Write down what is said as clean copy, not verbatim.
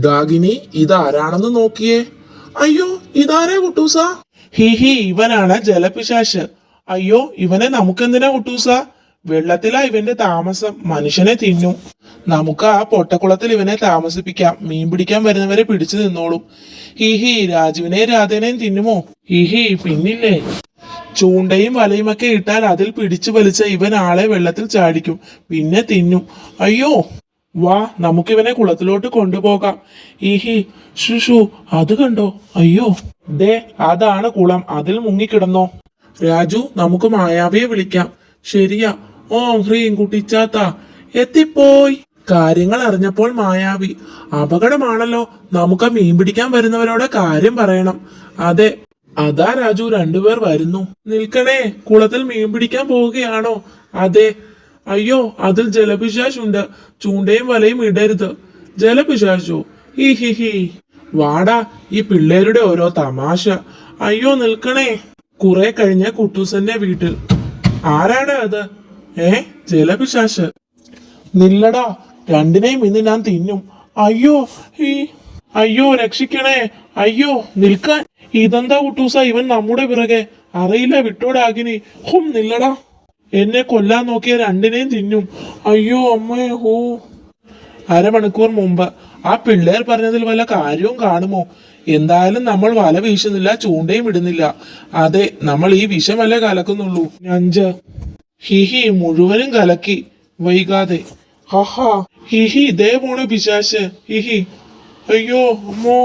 ഡാഗിനി ഇതാരാണെന്ന് നോക്കിയേ. അയ്യോ ഇതാരാ കുട്ടൂസ? ഹിഹി ഇവനാണ് ജലപിശാശ്. അയ്യോ ഇവനെ നമുക്കെന്തിനാ കുട്ടൂസ? വെള്ളത്തിലാ ഇവന്റെ താമസം, മനുഷ്യനെ തിന്നും. നമുക്ക് ആ പൊട്ടക്കുളത്തിൽ ഇവനെ താമസിപ്പിക്കാം, മീൻ പിടിക്കാൻ വരുന്നവരെ പിടിച്ചു നിന്നോളും. ഹിഹി രാജുവിനെയും രാധേനെയും തിന്നുമോ? ഹിഹി പിന്നില്ലേ, ചൂണ്ടയും വലയുമൊക്കെ ഇട്ടാൽ അതിൽ പിടിച്ചു വലിച്ച ഇവൻ ആളെ വെള്ളത്തിൽ ചാടിക്കും, പിന്നെ തിന്നും. അയ്യോ വാ നമുക്കിവനെ കുളത്തിലോട്ട് കൊണ്ടുപോകാം. ഈഹി ശുഷു അത് കണ്ടോ? അയ്യോ ദേ അതാണ് കുളം, അതിൽ മുങ്ങിക്കിടന്നോ. രാജു നമുക്ക് മായാവിയെ വിളിക്കാം. ശരിയാ. ഓം ഹ്രീം കുട്ടിച്ചാത്ത എത്തിപ്പോയി. കാര്യങ്ങൾ അറിഞ്ഞപ്പോൾ മായാവി, അപകടമാണല്ലോ, നമുക്ക് മീൻ പിടിക്കാൻ വരുന്നവരോട് കാര്യം പറയണം. അതെ അതാ രാജു, രണ്ടുപേർ വരുന്നു. നിൽക്കണേ, കുളത്തിൽ മീൻ പിടിക്കാൻ പോവുകയാണോ? അതെ. അയ്യോ അതിൽ ജലപിശാശുണ്ട്, ചൂണ്ടയും വലയും ഇടരുത്. ജലപിശാശോ? ഹി ഹി ഹി. വാടാ, ഈ പിള്ളേരുടെ ഓരോ തമാശ. അയ്യോ നിൽക്കണേ. കുറെ കഴിഞ്ഞ് കുട്ടൂസന്റെ വീട്ടിൽ. ആരാണ് അത്? ജലപിശാശ്. നില്ലടാ, രണ്ടിനെയും ഇന്ന് ഞാൻ തിന്നും. അയ്യോ ഈ അയ്യോ രക്ഷിക്കണേ. അയ്യോ നിൽക്കാൻ. ഇതെന്താ കുട്ടൂസ, ഇവൻ നമ്മുടെ പിറകെ. അറിയില്ല, വിട്ടോടാകിനി. ഹും നില്ലടാ, എന്നെ കൊല്ലാൻ നോക്കിയ രണ്ടിനെയും തിന്നും. അയ്യോ അമ്മേ ഹൂ. അരമണിക്കൂർ മുമ്പ് ആ പിള്ളേർ പറഞ്ഞതിൽ വല്ല കാര്യവും കാണുമോ? എന്തായാലും നമ്മൾ വല വീശുന്നില്ല, ചൂണ്ടയും ഇടുന്നില്ല. അതെ, നമ്മൾ ഈ വിഷമല്ല കലക്കുന്നുള്ളൂ. ഞഞ്ച്. ഹിഹി മുഴുവനും കലക്കി വൈകാതെ. ഹഹാ ഹിഹി ഇതേ പോണ പിശാശ്. ഹിഹി. അയ്യോ അമ്മോ.